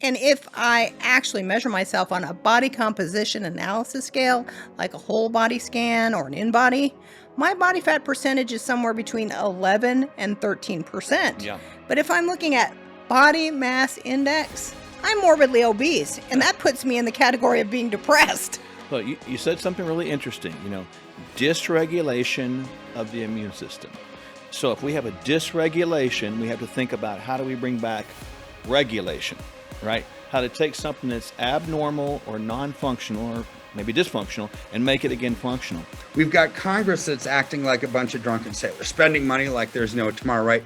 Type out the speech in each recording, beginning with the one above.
And if I actually measure myself on a body composition analysis scale, like a whole body scan or an in-body, my body fat percentage is somewhere between 11 and 13%. Yeah. But if I'm looking at body mass index, I'm morbidly obese, and that puts me in the category of being depressed. Well, you said something really interesting, dysregulation of the immune system. So if we have a dysregulation, we have to think about how do we bring back regulation, right? How to take something that's abnormal or non-functional or maybe dysfunctional and make it again functional. We've got Congress that's acting like a bunch of drunken sailors, spending money like there's no tomorrow, right?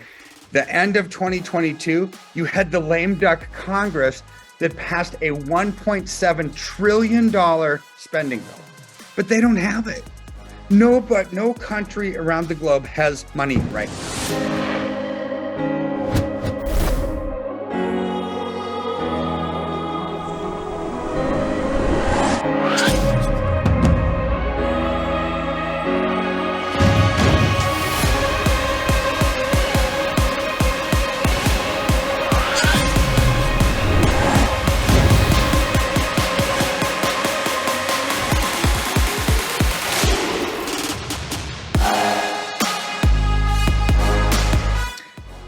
The end of 2022, you had the lame duck Congress that passed a $1.7 trillion spending bill, but they don't have it. No country around the globe has money right now.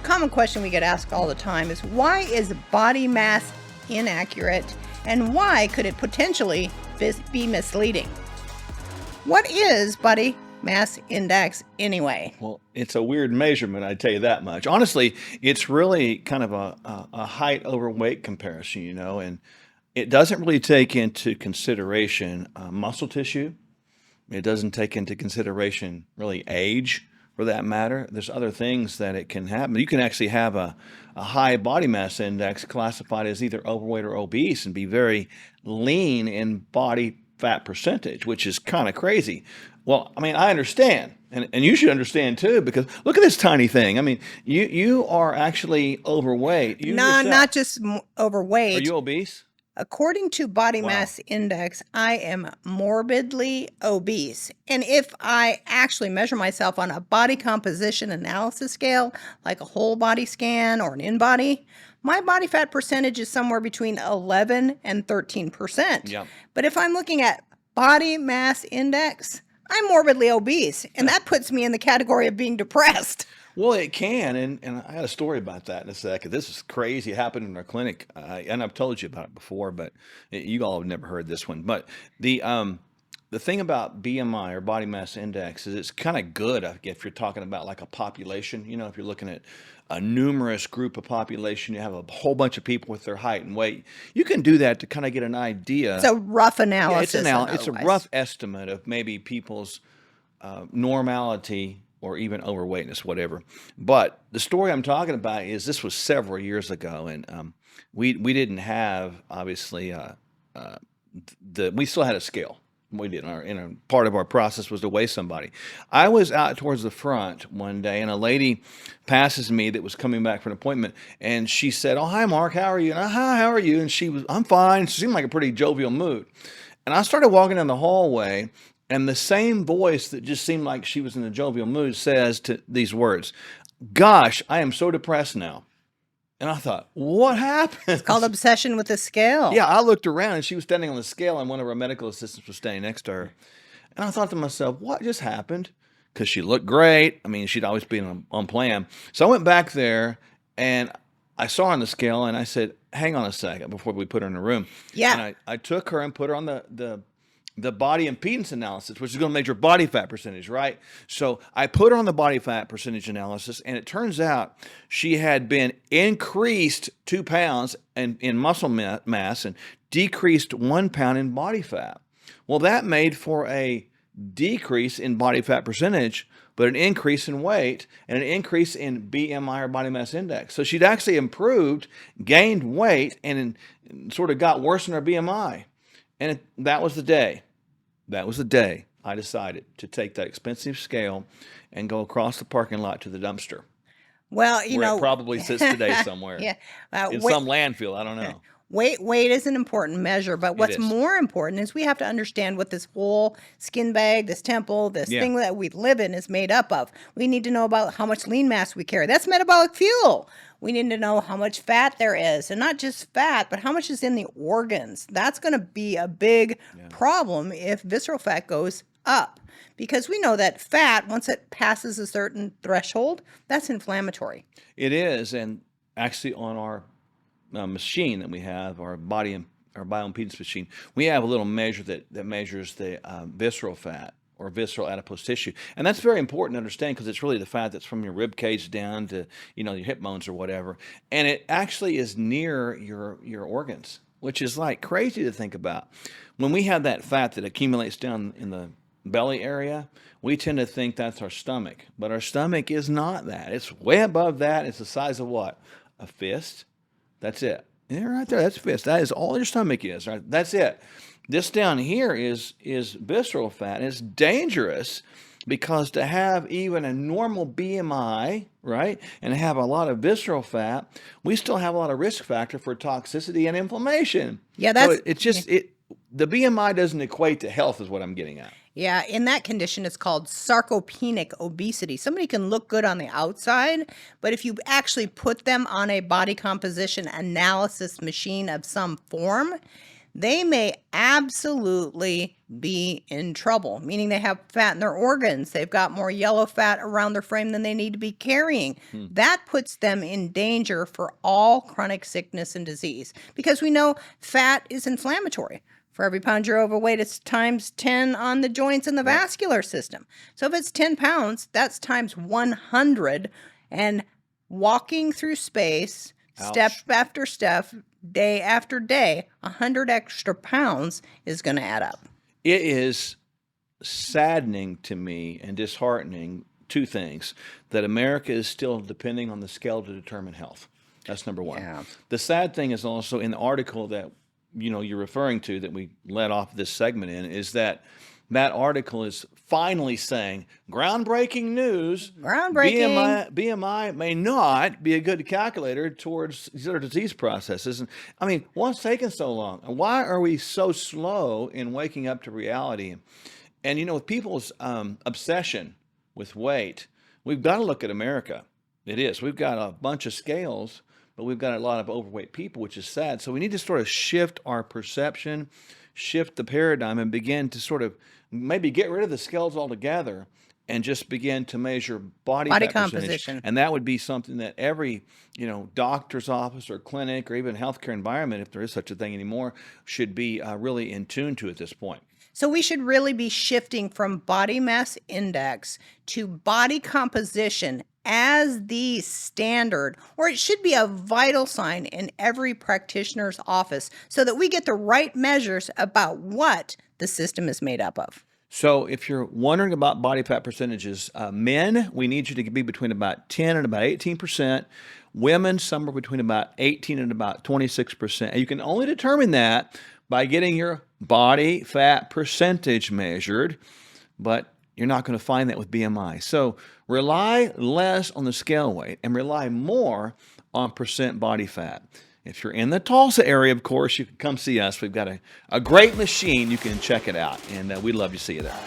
Common question we get asked all the time is, why is body mass inaccurate, and why could it potentially be misleading? What is body mass index anyway? Well, it's a weird measurement, I tell you that much. Honestly, it's really kind of a height over weight comparison, and it doesn't really take into consideration muscle tissue. It doesn't take into consideration really age, for that matter. There's other things that it can happen. You can actually have a high body mass index classified as either overweight or obese and be very lean in body fat percentage, which is kind of crazy. Well, I understand, and you should understand too, because look at this tiny thing. You are actually overweight. Not just overweight. Are you obese? According to body mass index, I am morbidly obese. And if I actually measure myself on a body composition analysis scale, like a whole body scan or an in-body, my body fat percentage is somewhere between 11 and 13%. Yeah. But if I'm looking at body mass index, I'm morbidly obese, and that puts me in the category of being depressed. Well, it can, and I had a story about that in a second. This is crazy. It happened in our clinic, and I've told you about it before, but you all have never heard this one. But the thing about BMI or body mass index is it's kind of good if you're talking about like a population. If you're looking at a numerous group of population, you have a whole bunch of people with their height and weight. You can do that to kind of get an idea. It's a rough analysis. It's a rough estimate of maybe people's normality, or even overweightness, whatever. But the story I'm talking about is this was several years ago, and we didn't have, obviously, we still had a scale. We did, and part of our process was to weigh somebody. I was out towards the front one day, and a lady passes me that was coming back for an appointment, and she said, "Oh, hi, Mark, how are you?" And "Hi, how are you?" And "I'm fine." She seemed like a pretty jovial mood. And I started walking down the hallway, and the same voice that just seemed like she was in a jovial mood says to these words, "Gosh, I am so depressed now." And I thought, what happened? It's called obsession with the scale. Yeah, I looked around, and she was standing on the scale, and one of our medical assistants was standing next to her. And I thought to myself, what just happened? Because she looked great. She'd always been on plan. So I went back there, and I saw her on the scale, and I said, "Hang on a second," before we put her in the room. Yeah. And I took her and put her on the body impedance analysis, which is going to measure body fat percentage, right? So I put her on the body fat percentage analysis, and it turns out she had been increased 2 pounds in muscle mass and decreased 1 pound in body fat. Well, that made for a decrease in body fat percentage, but an increase in weight and an increase in BMI or body mass index. So she'd actually improved, gained weight, and sort of got worse in her BMI. And that was the day. That was the day I decided to take that expensive scale and go across the parking lot to the dumpster. Well, where it probably sits today somewhere. Yeah. In some landfill. I don't know. Weight is an important measure, but what's is. more important is we have to understand what this whole skin bag, this temple, this Yeah. thing that we live in is made up of. We need to know about how much lean mass we carry. That's metabolic fuel. We need to know how much fat there is, and not just fat, but how much is in the organs. That's going to be a big problem if visceral fat goes up, because we know that fat, once it passes a certain threshold, that's inflammatory. It is, and actually on our machine that we have, our bioimpedance machine, we have a little measure that measures the visceral fat or visceral adipose tissue, and that's very important to understand because it's really the fat that's from your rib cage down to your hip bones or whatever, and it actually is near your organs, which is like crazy to think about. When we have that fat that accumulates down in the belly area, we tend to think that's our stomach, but our stomach is not that. It's way above that. It's the size of what? A fist. That's it. Yeah, right there. That's a fist. That is all your stomach is. Right. That's it. This down here is visceral fat. And it's dangerous because to have even a normal BMI, right, and have a lot of visceral fat, we still have a lot of risk factor for toxicity and inflammation. Yeah, that's the BMI doesn't equate to health, is what I'm getting at. Yeah, in that condition, it's called sarcopenic obesity. Somebody can look good on the outside, but if you actually put them on a body composition analysis machine of some form, they may absolutely be in trouble, meaning they have fat in their organs. They've got more yellow fat around their frame than they need to be carrying. That puts them in danger for all chronic sickness and disease, because we know fat is inflammatory. For every pound you're overweight, it's times 10 on the joints and the vascular system. So if it's 10 pounds, that's times 100. And walking through space, step after step, day after day, 100 extra pounds is going to add up. It is saddening to me and disheartening, two things, that America is still depending on the scale to determine health. That's number one. Yeah. The sad thing is also in the article that you're referring to that we led off this segment in, is that article is finally saying groundbreaking news. Groundbreaking. BMI may not be a good calculator towards these other disease processes. And I mean, what's taking so long? And why are we so slow in waking up to reality? And with people's obsession with weight, we've got to look at America. It is. We've got a bunch of scales, but we've got a lot of overweight people, which is sad. So we need to sort of shift our perception, shift the paradigm, and begin to sort of maybe get rid of the scales altogether and just begin to measure body fat composition. percentage. And that would be something that every, doctor's office or clinic or even healthcare environment, if there is such a thing anymore, should be really in tune to at this point. So we should really be shifting from body mass index to body composition as the standard, or it should be a vital sign in every practitioner's office so that we get the right measures about what the system is made up of. So if you're wondering about body fat percentages, men, we need you to be between about 10 and about 18%. Women, somewhere between about 18 and about 26%. And you can only determine that by getting your body fat percentage measured, but you're not going to find that with BMI. So rely less on the scale weight and rely more on percent body fat. If you're in the Tulsa area, of course, you can come see us. We've got a great machine. You can check it out, and we'd love to see you there.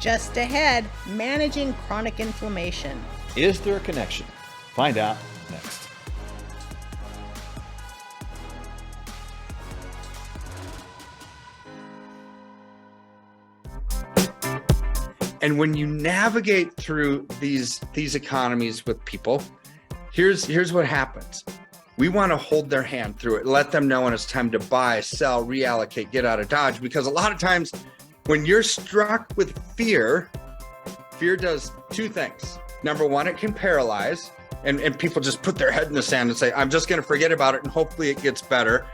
Just ahead, managing chronic inflammation. Is there a connection? Find out next. And when you navigate through these economies with people, here's what happens. We want to hold their hand through it, let them know when it's time to buy, sell, reallocate, get out of Dodge. Because a lot of times when you're struck with fear does two things. Number one, it can paralyze, and people just put their head in the sand and say, I'm just going to forget about it and hopefully it gets better.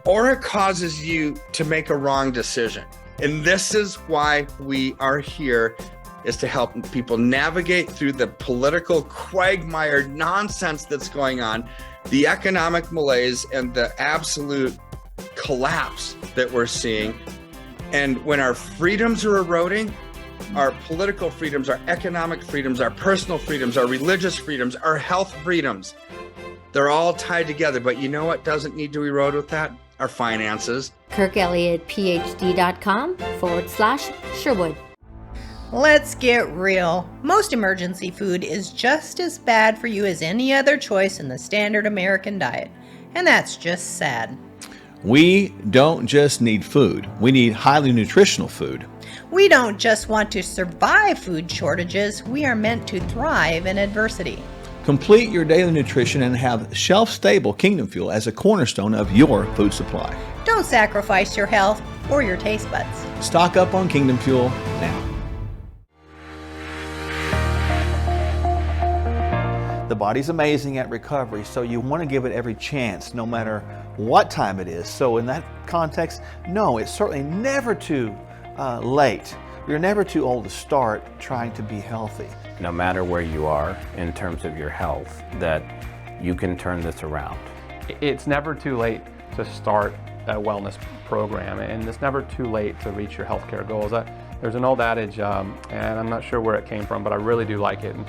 Or it causes you to make a wrong decision. And this is why we are here, is to help people navigate through the political quagmire nonsense that's going on, the economic malaise, and the absolute collapse that we're seeing. And when our freedoms are eroding, our political freedoms, our economic freedoms, our personal freedoms, our religious freedoms, our health freedoms, They're all tied together, but you know what doesn't need to erode with that? Our finances. KirkElliottPhD.com/Sherwood. Let's get real. Most emergency food is just as bad for you as any other choice in the standard American diet. And that's just sad. We don't just need food. We need highly nutritional food. We don't just want to survive food shortages. We are meant to thrive in adversity. Complete your daily nutrition and have shelf-stable Kingdom Fuel as a cornerstone of your food supply. Don't sacrifice your health or your taste buds. Stock up on Kingdom Fuel now. The body's amazing at recovery, so you want to give it every chance, no matter what time it is. So in that context, no, it's certainly never too late. You're never too old to start trying to be healthy. No matter where you are in terms of your health, that you can turn this around. It's never too late to start a wellness program, and it's never too late to reach your healthcare goals. There's an old adage, and I'm not sure where it came from, but I really do like it. And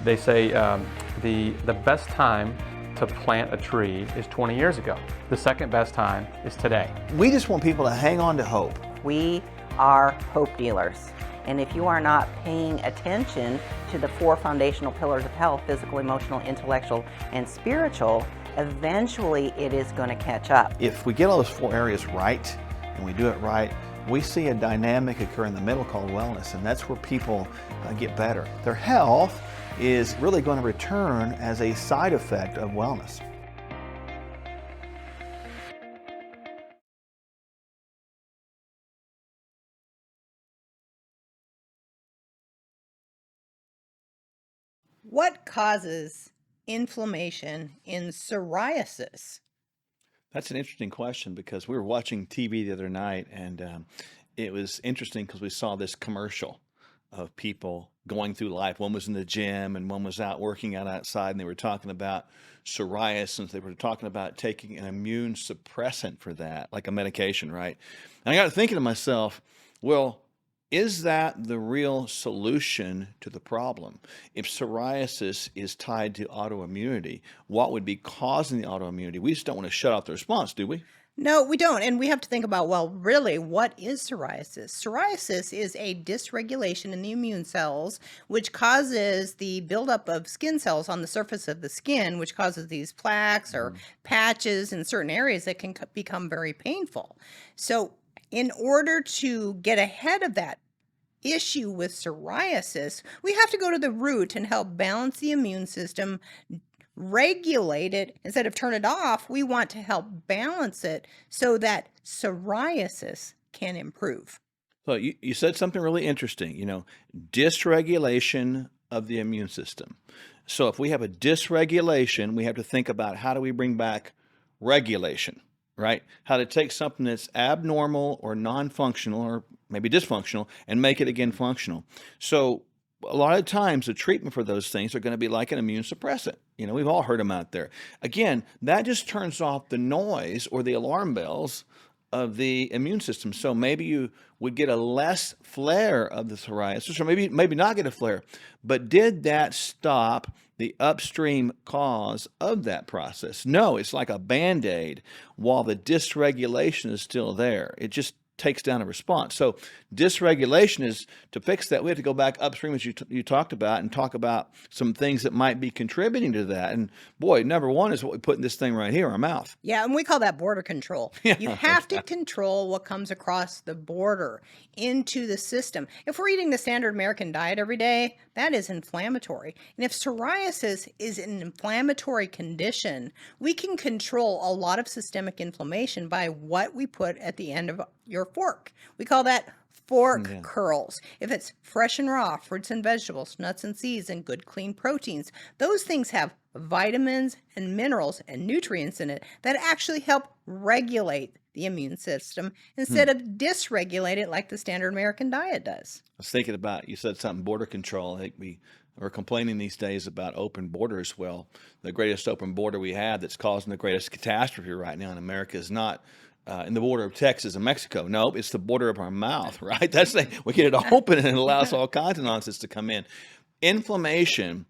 they say the best time to plant a tree is 20 years ago. The second best time is today. We just want people to hang on to hope. We are hope dealers. And if you are not paying attention to the 4 foundational pillars of health, physical, emotional, intellectual, and spiritual, eventually it is going to catch up. If we get all those 4 areas right, and we do it right, we see a dynamic occur in the middle called wellness, and that's where people get better. Their health is really going to return as a side effect of wellness. What causes inflammation in psoriasis? That's an interesting question because we were watching TV the other night, and it was interesting because we saw this commercial of people going through life. One was in the gym and one was out working out outside, and they were talking about psoriasis. They were talking about taking an immune suppressant for that, like a medication, right? And I got thinking to myself, well, is that the real solution to the problem? If psoriasis is tied to autoimmunity, what would be causing the autoimmunity? We just don't want to shut off the response, do we? No, we don't. And we have to think about, well, really, what is psoriasis? Psoriasis is a dysregulation in the immune cells, which causes the buildup of skin cells on the surface of the skin, which causes these plaques or patches in certain areas that can become very painful. So in order to get ahead of that issue with psoriasis, we have to go to the root and help balance the immune system, regulate it. Instead of turn it off, we want to help balance it so that psoriasis can improve. So you said something really interesting, dysregulation of the immune system. So if we have a dysregulation, we have to think about how do we bring back regulation, right? How to take something that's abnormal or non-functional or maybe dysfunctional and make it again functional. So a lot of times the treatment for those things are going to be like an immune suppressant. We've all heard them out there. Again, that just turns off the noise or the alarm bells of the immune system. So maybe you would get a less flare of the psoriasis, or maybe not get a flare. But did that stop the upstream cause of that process? No, it's like a Band-Aid while the dysregulation is still there. It just takes down a response. So dysregulation is, to fix that, we have to go back upstream, as you talked about, and talk about some things that might be contributing to that. And boy, number one is what we put in this thing right here, our mouth. Yeah, and we call that border control. Yeah. You have to control what comes across the border into the system. If we're eating the standard American diet every day, that is inflammatory. And if psoriasis is an inflammatory condition, we can control a lot of systemic inflammation by what we put at the end of your fork. We call that fork curls. If it's fresh and raw, fruits and vegetables, nuts and seeds, and good clean proteins, those things have vitamins and minerals and nutrients in it that actually help regulate the immune system instead of dysregulate it like the standard American diet does. I was thinking about, you said something, border control. I think we are complaining these days about open borders. Well, the greatest open border we have that's causing the greatest catastrophe right now in America is not in the border of Texas and Mexico. No, it's the border of our mouth, right? That's we get it open and it allows all kinds of nonsense to come in. Inflammation,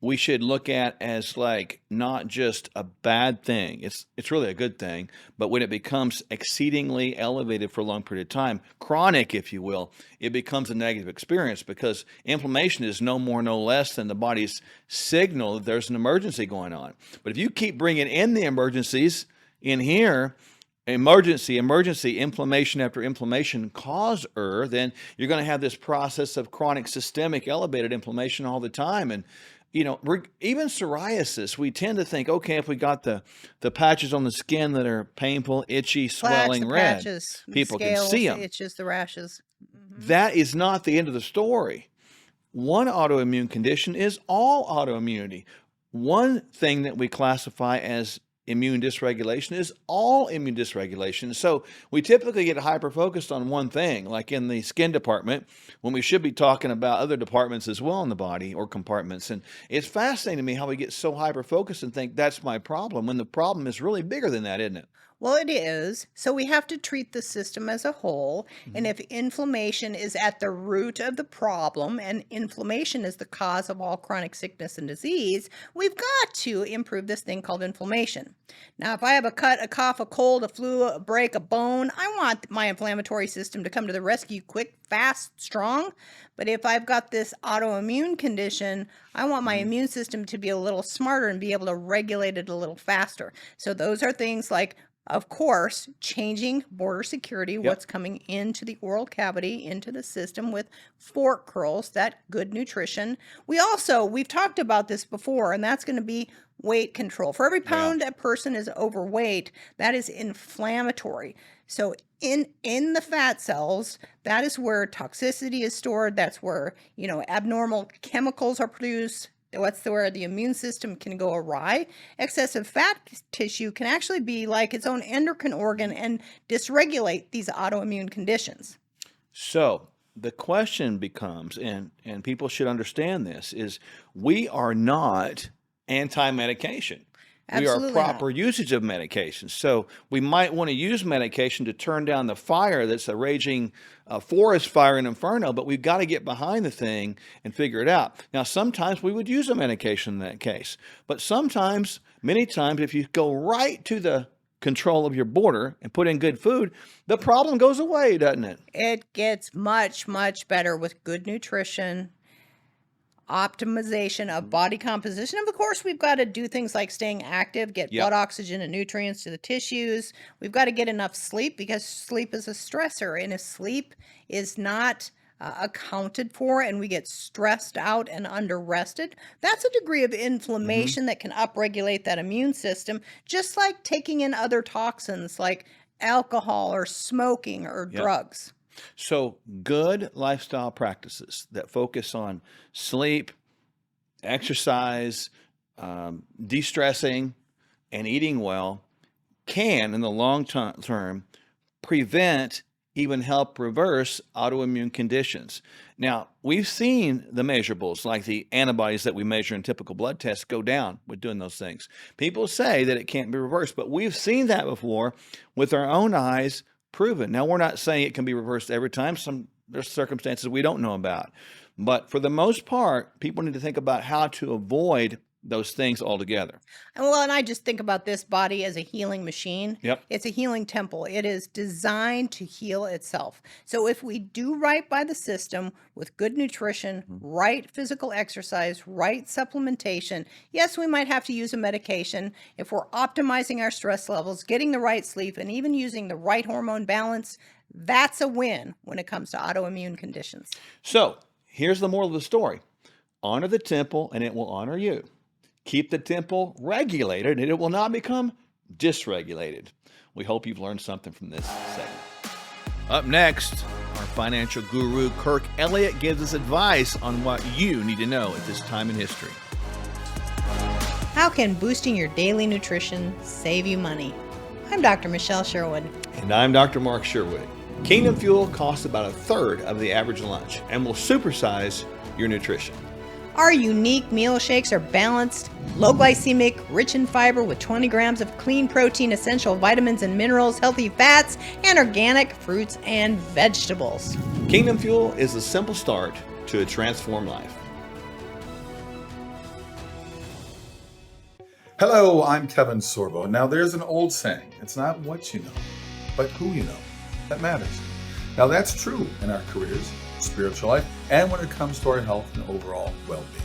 we should look at as like not just a bad thing. It's really a good thing, but when it becomes exceedingly elevated for a long period of time, chronic, if you will, it becomes a negative experience because inflammation is no more, no less than the body's signal that there's an emergency going on. But if you keep bringing in the emergencies in here, emergency, inflammation after inflammation causer, then you're going to have this process of chronic systemic elevated inflammation all the time. And even psoriasis, we tend to think, okay, if we got the patches on the skin that are painful, itchy, swelling, the red, patches, the people can scales, see the them. itches, the rashes. That is not the end of the story. One autoimmune condition is all autoimmunity. One thing that we classify as immune dysregulation is all immune dysregulation. So we typically get hyper-focused on one thing, like in the skin department, when we should be talking about other departments as well in the body or compartments. And it's fascinating to me how we get so hyper-focused and think that's my problem, when the problem is really bigger than that, isn't it? Well, it is. So we have to treat the system as a whole. And if inflammation is at the root of the problem, and inflammation is the cause of all chronic sickness and disease, we've got to improve this thing called inflammation. Now, if I have a cut, a cough, a cold, a flu, a break, a bone, I want my inflammatory system to come to the rescue quick, fast, strong. But if I've got this autoimmune condition, I want my immune system to be a little smarter and be able to regulate it a little faster. So those are things like, of course, changing border security, what's coming into the oral cavity, into the system with fork curls, that good nutrition. We've talked about this before, and that's going to be weight control. For every pound a person is overweight, that is inflammatory. So in the fat cells, that is where toxicity is stored. That's where, abnormal chemicals are produced. Where the immune system can go awry. Excessive fat tissue can actually be like its own endocrine organ and dysregulate these autoimmune conditions. So the question becomes, and people should understand this, is we are not anti-medication. Absolutely we are proper usage of medication. So we might want to use medication to turn down the fire that's a raging forest fire in Inferno, but we've got to get behind the thing and figure it out. Now, sometimes we would use a medication in that case, but sometimes, many times, if you go right to the control of your border and put in good food, the problem goes away, doesn't it? It gets much, much better with good nutrition, optimization of body composition. And of course, we've got to do things like staying active, get blood oxygen and nutrients to the tissues. We've got to get enough sleep because sleep is a stressor. And if sleep is not accounted for and we get stressed out and under-rested, that's a degree of inflammation that can upregulate that immune system, just like taking in other toxins like alcohol or smoking or drugs. So good lifestyle practices that focus on sleep, exercise, de-stressing, and eating well can, in the long term, prevent, even help reverse autoimmune conditions. Now, we've seen the measurables, like the antibodies that we measure in typical blood tests, go down with doing those things. People say that it can't be reversed, but we've seen that before with our own eyes, proven. Now, we're not saying it can be reversed every time. There's circumstances we don't know about. But for the most part, people need to think about how to avoid those things altogether. And I just think about this body as a healing machine. Yep. It's a healing temple. It is designed to heal itself. So if we do right by the system with good nutrition, right physical exercise, right supplementation, yes, we might have to use a medication. If we're optimizing our stress levels, getting the right sleep, and even using the right hormone balance, that's a win when it comes to autoimmune conditions. So here's the moral of the story. Honor the temple and it will honor you. Keep the temple regulated and it will not become dysregulated. We hope you've learned something from this segment. Up next, our financial guru, Kirk Elliott, gives us advice on what you need to know at this time in history. How can boosting your daily nutrition save you money? I'm Dr. Michele Sherwood. And I'm Dr. Mark Sherwood. Kingdom Fuel costs about a third of the average lunch and will supersize your nutrition. Our unique meal shakes are balanced, low glycemic, rich in fiber with 20 grams of clean protein, essential vitamins and minerals, healthy fats, and organic fruits and vegetables. Kingdom Fuel is a simple start to a transformed life. Hello, I'm Kevin Sorbo. Now, there's an old saying, it's not what you know, but who you know that matters. Now, that's true in our careers, spiritual life, and when it comes to our health and overall well-being.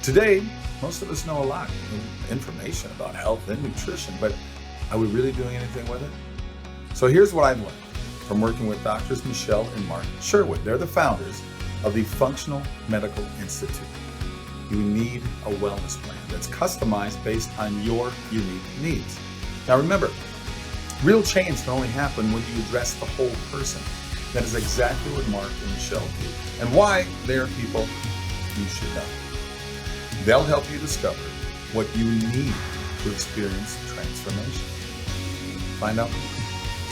Today, most of us know a lot of information about health and nutrition, but are we really doing anything with it? So here's what I've learned from working with doctors Michele and Mark Sherwood. They're the founders of the Functional Medical Institute. You need a wellness plan that's customized based on your unique needs. Now remember, real change can only happen when you address the whole person. That is exactly what Mark and Michele do, and why they are people you should know. They'll help you discover what you need to experience transformation. Find out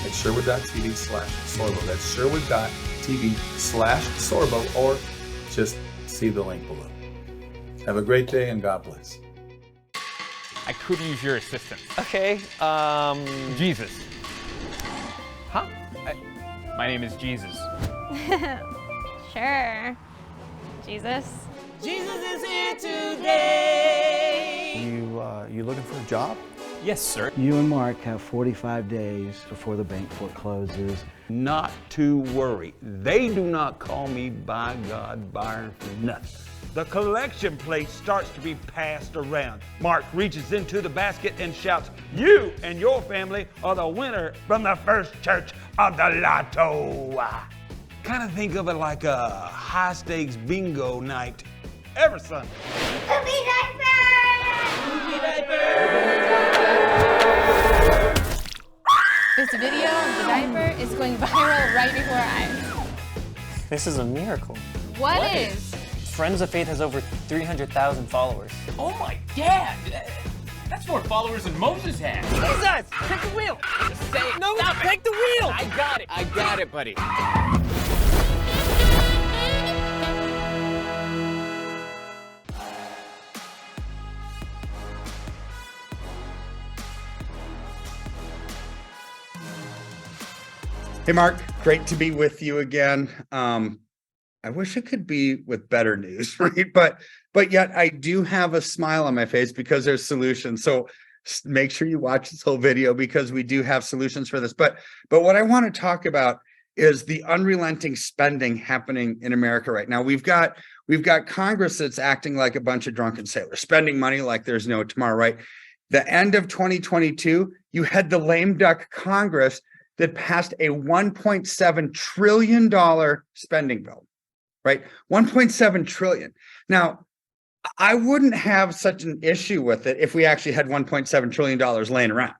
at sherwood.tv/Sorbo. That's sherwood.tv/Sorbo, or just see the link below. Have a great day and God bless. I could use your assistance. Okay, Jesus. Huh? My name is Jesus. Sure. Jesus. Jesus is here today. You looking for a job? Yes, sir. You and Mark have 45 days before the bank forecloses. Not to worry. They do not call me by God Byron for nothing. The collection plate starts to be passed around. Mark reaches into the basket and shouts, "You and your family are the winner from the first church of the lotto." Kind of think of it like a high-stakes bingo night every Sunday. Poopy diaper! Poopy diaper! This video of the diaper is going viral right before our eyes. This is a miracle. What is? Friends of Faith has over 300,000 followers. Oh my dad! That's more followers than Moses had. Jesus! Take the wheel! Just say it. No, Stop take it. the wheel! I got it, buddy. Hey, Mark, great to be with you again. I wish it could be with better news, right? But yet I do have a smile on my face because there's solutions. So make sure you watch this whole video because we do have solutions for this. But what I want to talk about is the unrelenting spending happening in America right now. We've got Congress that's acting like a bunch of drunken sailors, spending money like there's no tomorrow, right? The end of 2022, you had the lame duck Congress that passed a $1.7 trillion spending bill, right? 1.7 trillion. Now, I wouldn't have such an issue with it if we actually had $1.7 trillion laying around.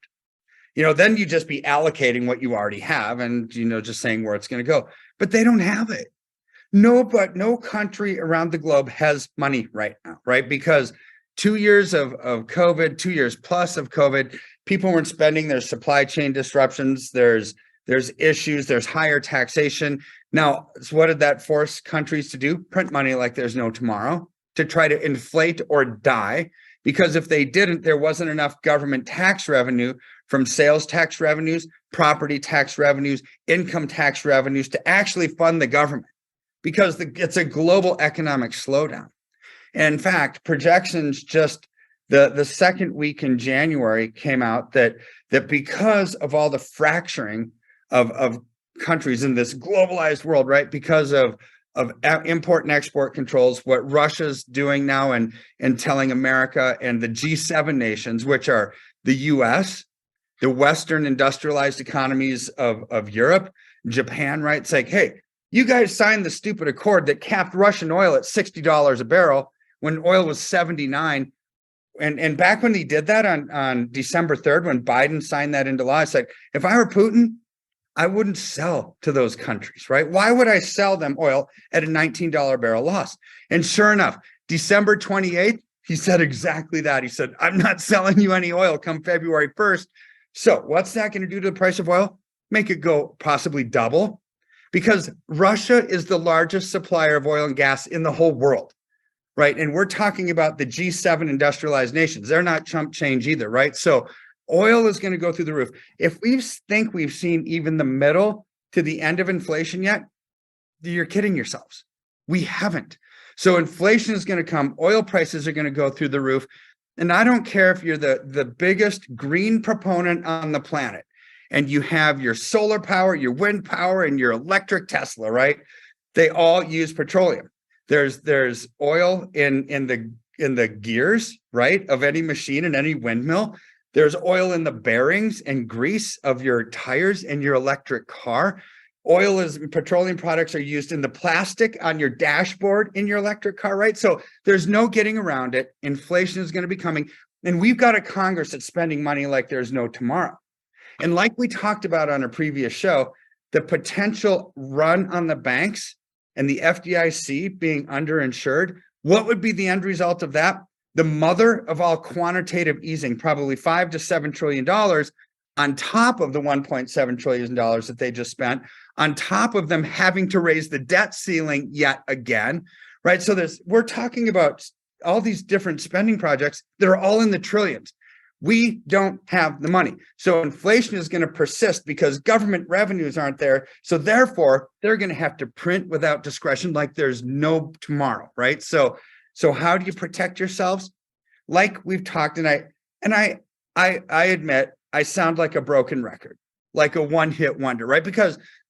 Then you just be allocating what you already have and, just saying where it's going to go. But they don't have it. No country around the globe has money right now, right? Because 2 years of COVID, 2 years plus of COVID, people weren't spending. There's supply chain disruptions. There's issues. There's higher taxation. Now, so what did that force countries to do? Print money like there's no tomorrow to try to inflate or die. Because if they didn't, there wasn't enough government tax revenue from sales tax revenues, property tax revenues, income tax revenues to actually fund the government because it's a global economic slowdown. And in fact, projections just the second week in January came out that because of all the fracturing of countries in this globalized world, right? Because of import and export controls, what Russia's doing now and telling America and the G7 nations, which are the US, the Western industrialized economies of Europe, Japan, right? It's like, hey, you guys signed the stupid accord that capped Russian oil at $60 a barrel when oil was 79. And back when he did that on December 3rd, when Biden signed that into law, it's like, if I were Putin, I wouldn't sell to those countries, right? Why would I sell them oil at a $19 barrel loss? And sure enough, December 28th, he said exactly that. He said, I'm not selling you any oil come February 1st. So what's that going to do to the price of oil? Make it go possibly double, because Russia is the largest supplier of oil and gas in the whole world, right? And we're talking about the G7 industrialized nations. They're not chump change either, right? So oil is going to go through the roof. If we think we've seen even the middle to the end of inflation yet, you're kidding yourselves. We haven't. So inflation is going to come. Oil prices are going to go through the roof. And I don't care if you're the biggest green proponent on the planet and you have your solar power, your wind power, and your electric Tesla, right? They all use petroleum. There's oil in the gears, right, of any machine and any windmill. There's oil in the bearings and grease of your tires in your electric car. Petroleum products are used in the plastic on your dashboard in your electric car, right? So there's no getting around it. Inflation is going to be coming. And we've got a Congress that's spending money like there's no tomorrow. And like we talked about on a previous show, the potential run on the banks and the FDIC being underinsured, what would be the end result of that? The mother of all quantitative easing, probably $5 to $7 trillion on top of the $1.7 trillion that they just spent, on top of them having to raise the debt ceiling yet again, right? So we're talking about all these different spending projects that are all in the trillions. We don't have the money. So inflation is going to persist because government revenues aren't there. So therefore, they're going to have to print without discretion like there's no tomorrow, right? So how do you protect yourselves? Like we've talked, and I admit I sound like a broken record, like a one-hit wonder, right?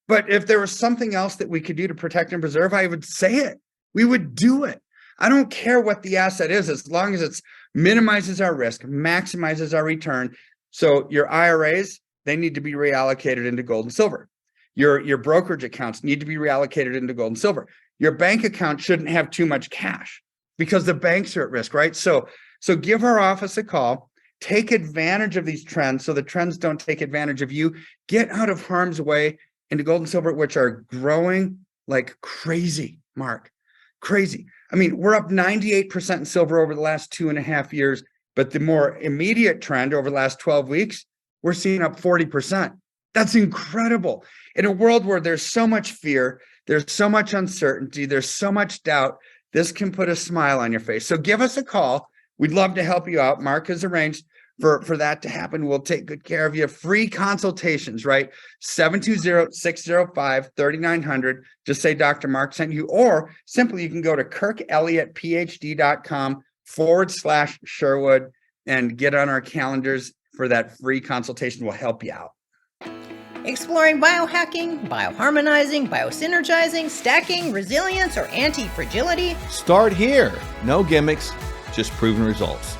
But if there was something else that we could do to protect and preserve, I would say it. We would do it. I don't care what the asset is, as long as it minimizes our risk, maximizes our return. So your IRAs, they need to be reallocated into gold and silver. Your brokerage accounts need to be reallocated into gold and silver. Your bank account shouldn't have too much cash because the banks are at risk, right? So give our office a call. Take advantage of these trends so the trends don't take advantage of you. Get out of harm's way into gold and silver, which are growing like crazy, Mark. Crazy. I mean, we're up 98% in silver over the last 2.5 years, but the more immediate trend over the last 12 weeks, we're seeing up 40%. That's incredible. In a world where there's so much fear, there's so much uncertainty, there's so much doubt, this can put a smile on your face. So give us a call. We'd love to help you out. Mark has arranged for that to happen. We'll take good care of you. Free consultations, right? 720-605-3900. Just say Dr. Mark sent you, or simply you can go to kirkelliottphd.com/Sherwood and get on our calendars for that free consultation. We'll help you out. Exploring biohacking, bioharmonizing, biosynergizing, stacking, resilience, or anti-fragility? Start here. No gimmicks, just proven results.